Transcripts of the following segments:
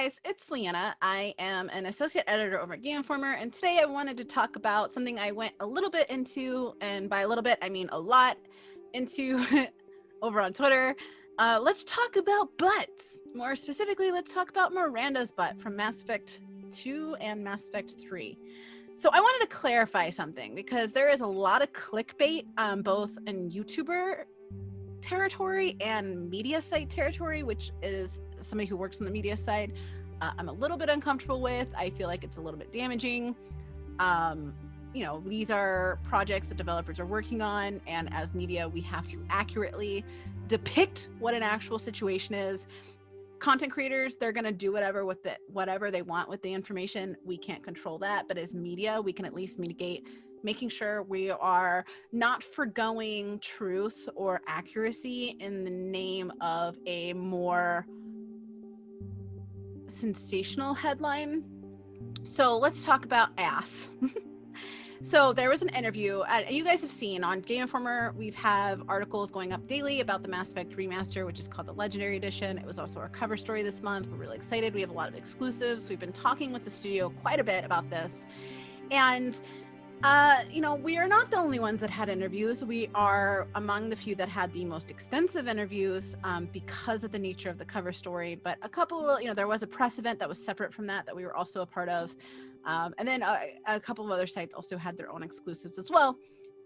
guys, it's Liana. I am an associate editor over at Game Informer, and today I wanted to talk about something I went a little bit into, and by a little bit, I mean a lot, into over on Twitter. Let's talk about butts. More specifically, let's talk about Miranda's butt from Mass Effect 2 and Mass Effect 3. So I wanted to clarify something because there is a lot of clickbait, both in YouTuber territory and media site territory, which is somebody who works on the media side. I'm a little bit uncomfortable with. I feel like it's a little bit damaging. You know, these are projects that developers are working on, and as media, we have to accurately depict what an actual situation is. Content creators, they're going to do whatever they want with the information. We can't control that, but as media, we can at least mitigate, making sure we are not forgoing truth or accuracy in the name of a more sensational headline. So let's talk about ass. So there was an interview, you guys have seen on Game Informer, we have articles going up daily about the Mass Effect remaster, which is called the Legendary Edition. It was also our cover story this month. We're really excited. We have a lot of exclusives. We've been talking with the studio quite a bit about this. And you know, we are not the only ones that had interviews. We are among the few that had the most extensive interviews because of the nature of the cover story. But a couple, you know, there was a press event that was separate from that we were also a part of. And then a couple of other sites also had their own exclusives as well.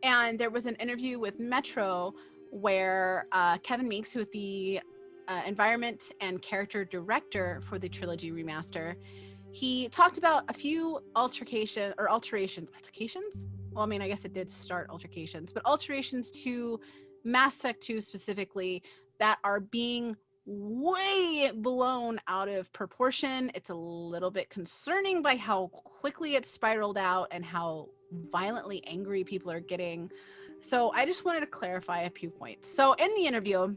And there was an interview with Metro where Kevin Meek, who is the environment and character director for the trilogy remaster, he talked about a few alterations. Well, I mean, I guess it did start altercations, but alterations to Mass Effect 2 specifically that are being way blown out of proportion. It's a little bit concerning by how quickly it spiraled out and how violently angry people are getting. So I just wanted to clarify a few points. So in the interview,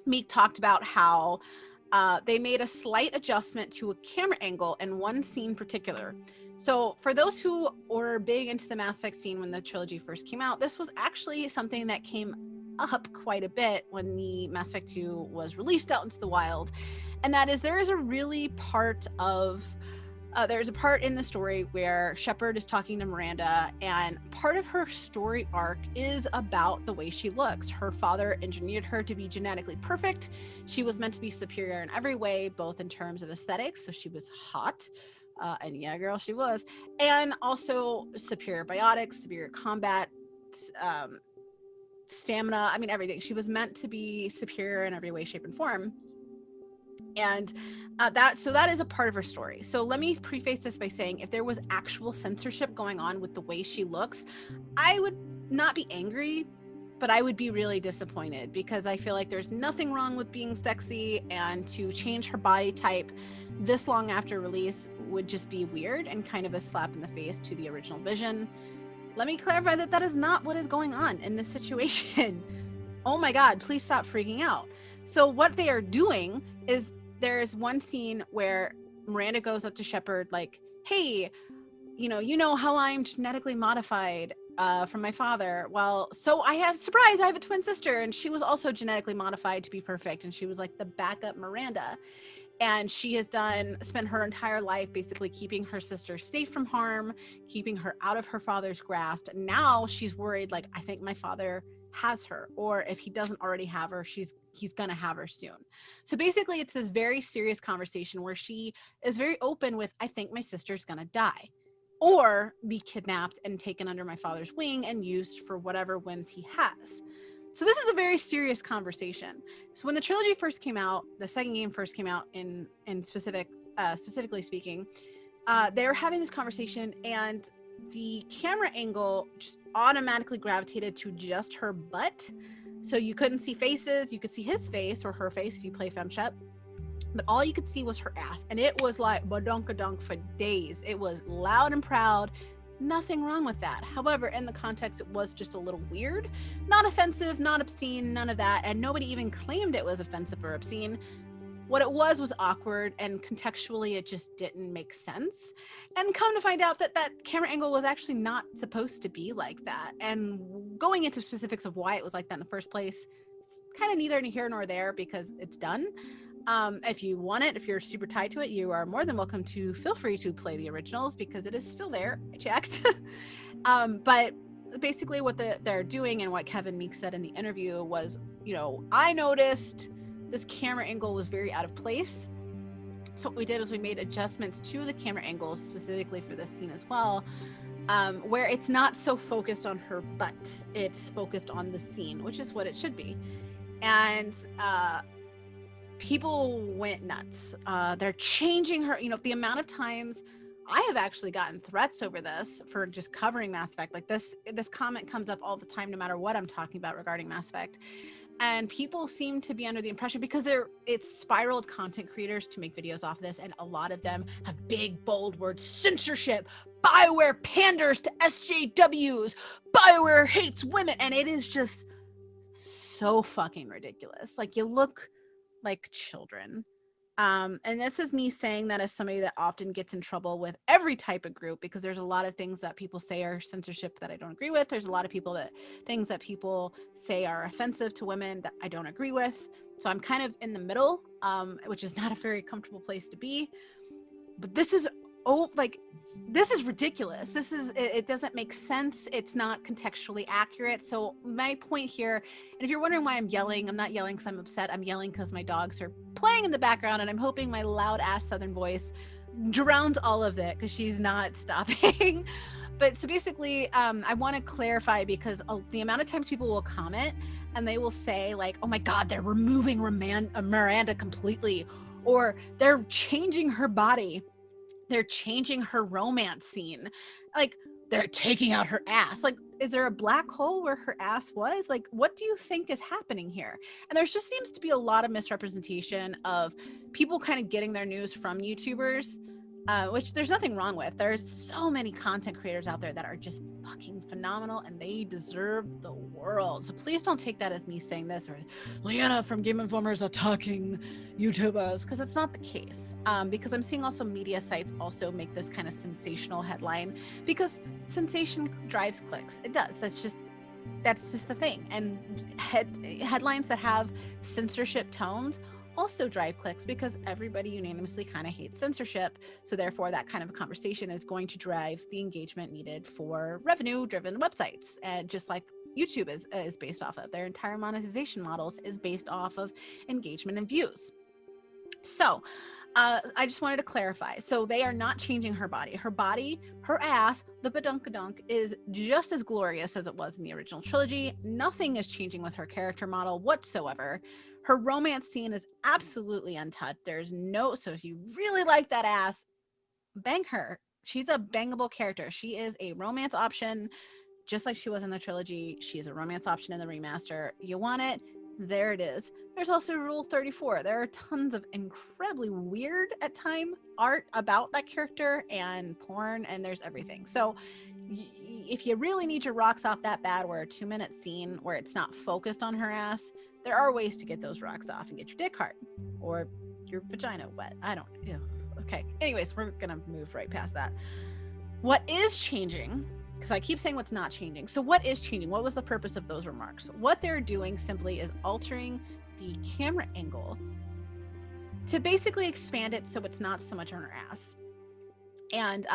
Meek talked about how they made a slight adjustment to a camera angle in one scene in particular. So for those who were big into the Mass Effect scene when the trilogy first came out, this was actually something that came up quite a bit when the Mass Effect 2 was released out into the wild. And that is, there's a part in the story where Shepard is talking to Miranda, and part of her story arc is about the way she looks. Her father engineered her to be genetically perfect. She was meant to be superior in every way, both in terms of aesthetics, so she was hot, and yeah, girl, she was, and also superior biotics, superior combat, stamina, I mean, everything. She was meant to be superior in every way, shape, and form. And that is a part of her story. So let me preface this by saying, if there was actual censorship going on with the way she looks, I would not be angry, but I would be really disappointed, because I feel like there's nothing wrong with being sexy, and to change her body type this long after release would just be weird and kind of a slap in the face to the original vision. Let me clarify that is not what is going on in this situation. Oh my God, please stop freaking out. So what they are doing is, there's one scene where Miranda goes up to Shepard like, hey, you know how I'm genetically modified from my father. Well, so I have a twin sister, and she was also genetically modified to be perfect. And she was like the backup Miranda. And she has spent her entire life basically keeping her sister safe from harm, keeping her out of her father's grasp. Now she's worried, like, I think my father has her, or if he doesn't already have her, he's gonna have her soon. So basically it's this very serious conversation where she is very open with, I think my sister's gonna die or be kidnapped and taken under my father's wing and used for whatever whims he has. So this is a very serious conversation. So when the trilogy first came out, the second game first came out specifically speaking, they were having this conversation, and the camera angle just automatically gravitated to just her butt. So you couldn't see faces. You could see his face or her face if you play FemShep, but all you could see was her ass. And it was like badonkadonk for days. It was loud and proud. Nothing wrong with that. However, in the context, it was just a little weird. Not offensive, not obscene, none of that. And nobody even claimed it was offensive or obscene. What it was awkward, and contextually it just didn't make sense. And come to find out that camera angle was actually not supposed to be like that. And going into specifics of why it was like that in the first place, it's kind of neither here nor there because it's done. If you want it, if you're super tied to it, you are more than welcome to feel free to play the originals because it is still there. I checked. But basically what they're doing and what Kevin Meek said in the interview was, I noticed this camera angle was very out of place. So what we did is we made adjustments to the camera angles specifically for this scene as well, where it's not so focused on her butt. It's focused on the scene, which is what it should be. And people went nuts. They're changing her, the amount of times I have actually gotten threats over this for just covering Mass Effect. Like this comment comes up all the time, no matter what I'm talking about regarding Mass Effect. And people seem to be under the impression, because it's spiraled content creators to make videos off of this, and a lot of them have big, bold words: censorship, BioWare panders to SJWs, BioWare hates women, and it is just so fucking ridiculous. Like, you look like children. And this is me saying that as somebody that often gets in trouble with every type of group, because there's a lot of things that people say are censorship that I don't agree with. There's a lot of things that people say are offensive to women that I don't agree with. So I'm kind of in the middle, which is not a very comfortable place to be. But this is ridiculous. It doesn't make sense. It's not contextually accurate. So my point here, and if you're wondering why I'm yelling, I'm not yelling because I'm upset. I'm yelling because my dogs are playing in the background, and I'm hoping my loud ass Southern voice drowns all of it, because she's not stopping. But so basically, I want to clarify, because the amount of times people will comment and they will say like, oh my God, they're removing Miranda completely, or they're changing her body. They're changing her romance scene. Like, they're taking out her ass. Like, is there a black hole where her ass was? Like, what do you think is happening here? And there just seems to be a lot of misrepresentation of people kind of getting their news from YouTubers, which there's nothing wrong with. There's so many content creators out there that are just fucking phenomenal, and they deserve the world. So please don't take that as me saying this, or Liana from Game Informer is attacking YouTubers, because it's not the case. Because I'm seeing also media sites also make this kind of sensational headline, because sensation drives clicks. It does. That's just the thing. And headlines that have censorship tones also drive clicks, because everybody unanimously kind of hates censorship. So therefore, that kind of a conversation is going to drive the engagement needed for revenue-driven websites, and just like YouTube is based off of. Their entire monetization models is based off of engagement and views. So I just wanted to clarify. So they are not changing her body. Her ass, the badunkadunk, is just as glorious as it was in the original trilogy. Nothing is changing with her character model whatsoever. Her romance scene is absolutely untouched. So if you really like that ass, bang her. She's a bangable character. She is a romance option, just like she was in the trilogy. She's a romance option in the remaster. You want it? There it is. There's also Rule 34. There are tons of incredibly weird at time art about that character, and porn, and there's everything. So if you really need your rocks off that bad, where a 2-minute scene where it's not focused on her ass, there are ways to get those rocks off and get your dick hard or your vagina wet. Okay. Anyways, we're gonna move right past that. What is changing, because I keep saying what's not changing. So what is changing? What was the purpose of those remarks? What they're doing simply is altering the camera angle to basically expand it so it's not so much on her ass. And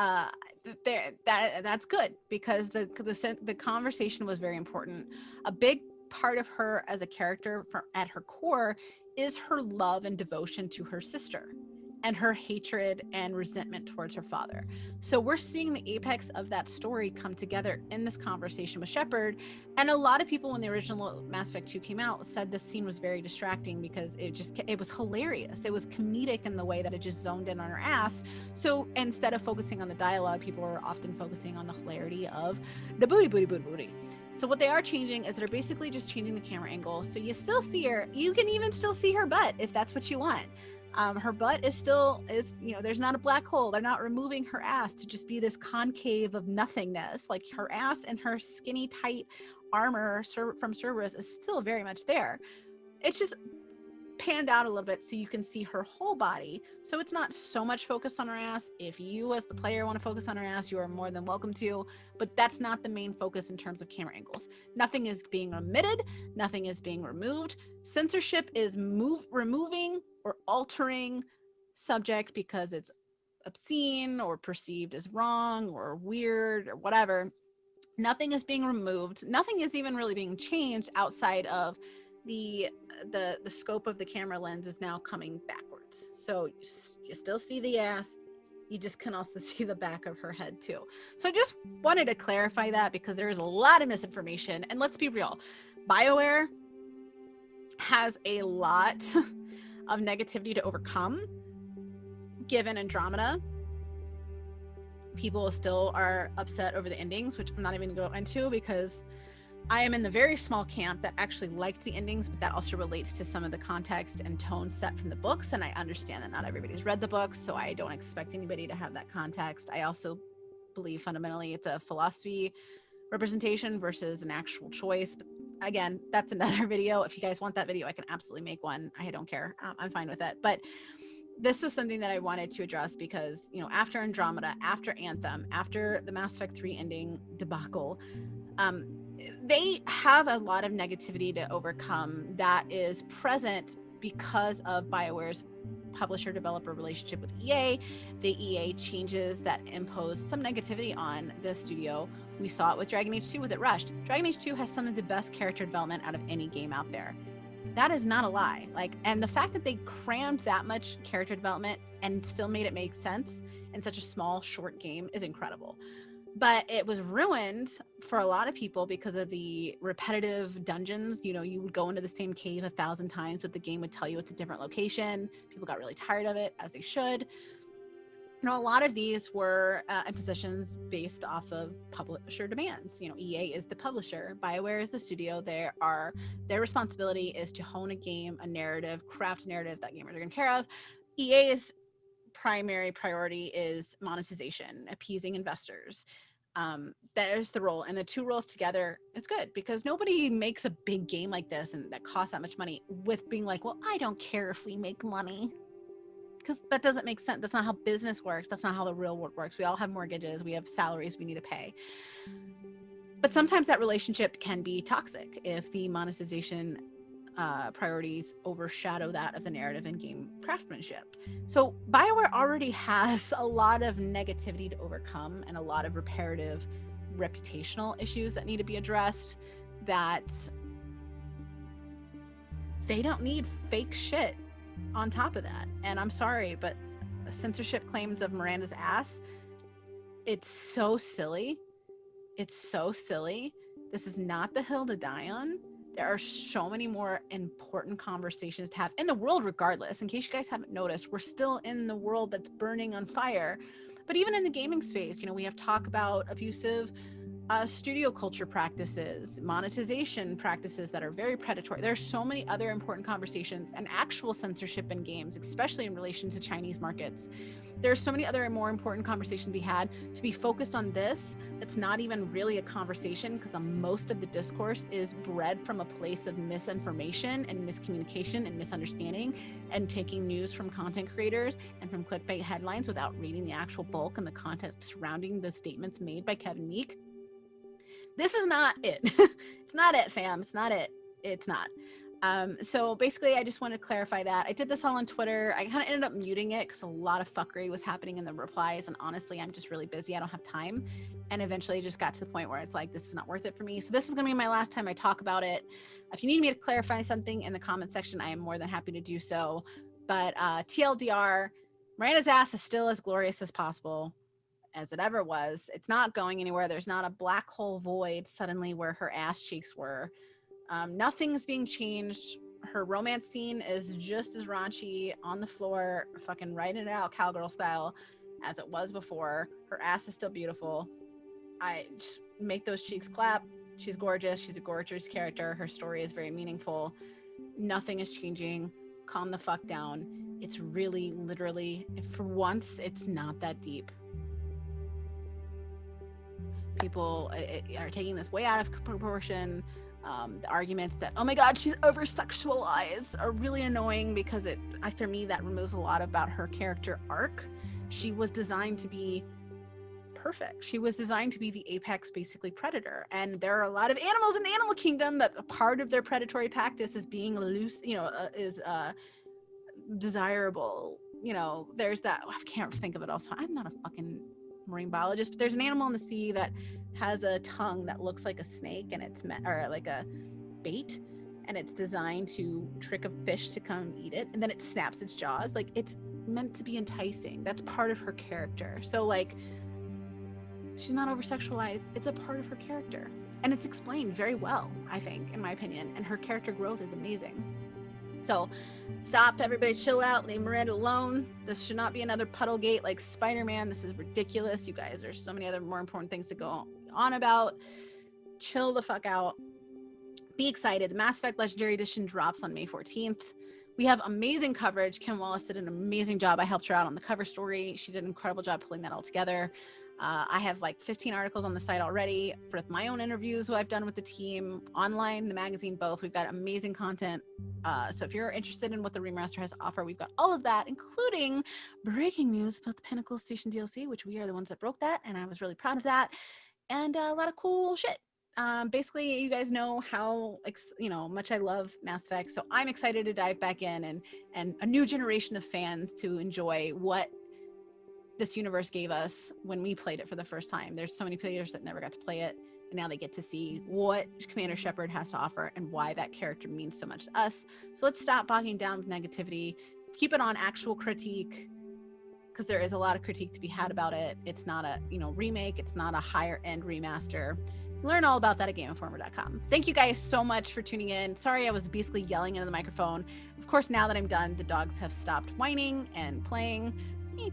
that's good, because the conversation was very important. A big part of her as a character at her core is her love and devotion to her sister, and her hatred and resentment towards her father. So we're seeing the apex of that story come together in this conversation with Shepard. And a lot of people, when the original Mass Effect 2 came out, said this scene was very distracting because it was hilarious. It was comedic in the way that it just zoned in on her ass. So instead of focusing on the dialogue, people were often focusing on the hilarity of the booty. So what they are changing is they're basically just changing the camera angle. So you still see her. You can even still see her butt if that's what you want. Her butt is there's not a black hole. They're not removing her ass to just be this concave of nothingness. Like, her ass and her skinny tight armor from Cerberus is still very much there. It's just panned out a little bit so you can see her whole body. So it's not so much focused on her ass. If you as the player want to focus on her ass, you are more than welcome to, but that's not the main focus in terms of camera angles. Nothing is being omitted. Nothing is being removed. Censorship is removing or altering subject because it's obscene or perceived as wrong or weird or whatever. Nothing is being removed. Nothing is even really being changed outside of the scope of the camera lens is now coming backwards. So you still see the ass. You just can also see the back of her head too. So I just wanted to clarify that because there is a lot of misinformation. And let's be real, BioWare has a lot of negativity to overcome. Given Andromeda, people still are upset over the endings, which I'm not even going to go into because I am in the very small camp that actually liked the endings, but that also relates to some of the context and tone set from the books. And I understand that not everybody's read the books, so I don't expect anybody to have that context. I also believe fundamentally it's a philosophy representation versus an actual choice. But again, that's another video. If you guys want that video, I can absolutely make one. I don't care. I'm fine with it. But this was something that I wanted to address because, you know, after Andromeda, after Anthem, after the Mass Effect 3 ending debacle, they have a lot of negativity to overcome that is present because of BioWare's publisher-developer relationship with EA, the EA changes that imposed some negativity on the studio. We saw it with Dragon Age 2 with It Rushed. Dragon Age 2 has some of the best character development out of any game out there. That is not a lie. Like, and the fact that they crammed that much character development and still made it make sense in such a small, short game is incredible. But it was ruined for a lot of people because of the repetitive dungeons. You know, you would go into the same cave 1,000 times, but the game would tell you it's a different location. People got really tired of it, as they should. You know, a lot of these were impositions based off of publisher demands. You know, EA is the publisher, BioWare is the studio. Their responsibility is to hone a game, a narrative, craft a narrative that gamers are going to care of. EA's primary priority is monetization, appeasing investors. There's the role, and the two roles together, it's good because nobody makes a big game like this and that costs that much money with being like, well, I don't care if we make money. Because that doesn't make sense. That's not how business works. That's not how the real world works. We all have mortgages. We have salaries we need to pay. But sometimes that relationship can be toxic if the monetization priorities overshadow that of the narrative and game craftsmanship. So BioWare already has a lot of negativity to overcome and a lot of reparative reputational issues that need to be addressed, that they don't need fake shit on top of that. And I'm sorry, but censorship claims of Miranda's ass, it's so silly. It's so silly. This is not the hill to die on. There are so many more important conversations to have in the world regardless. In case you guys haven't noticed, we're still in the world that's burning on fire. But even in the gaming space, you know, we have talk about abusive studio culture practices, monetization practices that are very predatory. There are so many other important conversations and actual censorship in games, especially in relation to Chinese markets. There are so many other more important conversations to be had. To be focused on this, it's not even really a conversation because most of the discourse is bred from a place of misinformation and miscommunication and misunderstanding and taking news from content creators and from clickbait headlines without reading the actual bulk and the context surrounding the statements made by Kevin Meek. This is not it. It's not it, fam. It's not it. It's not. So basically, I just want to clarify that. I did this all on Twitter. I kind of ended up muting it because a lot of fuckery was happening in the replies. And honestly, I'm just really busy. I don't have time. And eventually it just got to the point where it's like, this is not worth it for me. So this is going to be my last time I talk about it. If you need me to clarify something in the comment section, I am more than happy to do so. But TLDR, Miranda's ass is still as glorious as possible as it ever was. It's not going anywhere. There's not a black hole void suddenly where her ass cheeks were. Nothing's being changed. Her romance scene is just as raunchy on the floor, fucking writing it out cowgirl style as it was before. Her ass is still beautiful. I just make those cheeks clap. She's gorgeous. She's a gorgeous character. Her story is very meaningful. Nothing is changing. Calm the fuck down. It's really, literally, for once, it's not that deep. People are taking this way out of proportion. The arguments that, oh my god, she's over sexualized, are really annoying because for me, that removes a lot about her character arc. She was designed to be perfect. She was designed to be the apex, basically, predator. And there are a lot of animals in the animal kingdom that a part of their predatory practice is being loose, desirable. You know, there's that, I can't think of it all the time. I'm not a fucking marine biologist, but there's an animal in the sea that has a tongue that looks like a snake, and it's or like a bait, and it's designed to trick a fish to come eat it, and then it snaps its jaws. Like, it's meant to be enticing. That's part of her character. So like, she's not over sexualized. It's a part of her character, and it's explained very well, I think, in my opinion, and her character growth is amazing. So stop, everybody, chill out, leave Miranda alone. This should not be another Puddlegate like Spider-Man. This is ridiculous, you guys. There's so many other more important things to go on about. Chill the fuck out. Be excited. The Mass Effect Legendary Edition drops on May 14th. We have amazing coverage. Kim Wallace did an amazing job. I helped her out on the cover story. She did an incredible job pulling that all together. I have like 15 articles on the site already for my own interviews, who I've done with the team, online, the magazine, both. We've got amazing content. So if you're interested in what the remaster has to offer, we've got all of that, including breaking news about the Pinnacle Station DLC, which we are the ones that broke that, and I was really proud of that, and a lot of cool shit. Basically, you guys know how much I love Mass Effect, so I'm excited to dive back in and a new generation of fans to enjoy what this universe gave us when we played it for the first time. There's so many players that never got to play it, and now they get to see what Commander Shepard has to offer and why that character means so much to us. So let's stop bogging down with negativity, keep it on actual critique, because there is a lot of critique to be had about it. It's not a remake, it's not a higher end remaster. Learn all about that at GameInformer.com. Thank you guys so much for tuning in. Sorry I was basically yelling into the microphone. Of course, now that I'm done, the dogs have stopped whining and playing.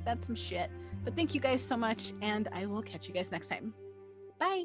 That's some shit. But thank you guys so much, and I will catch you guys next time. Bye.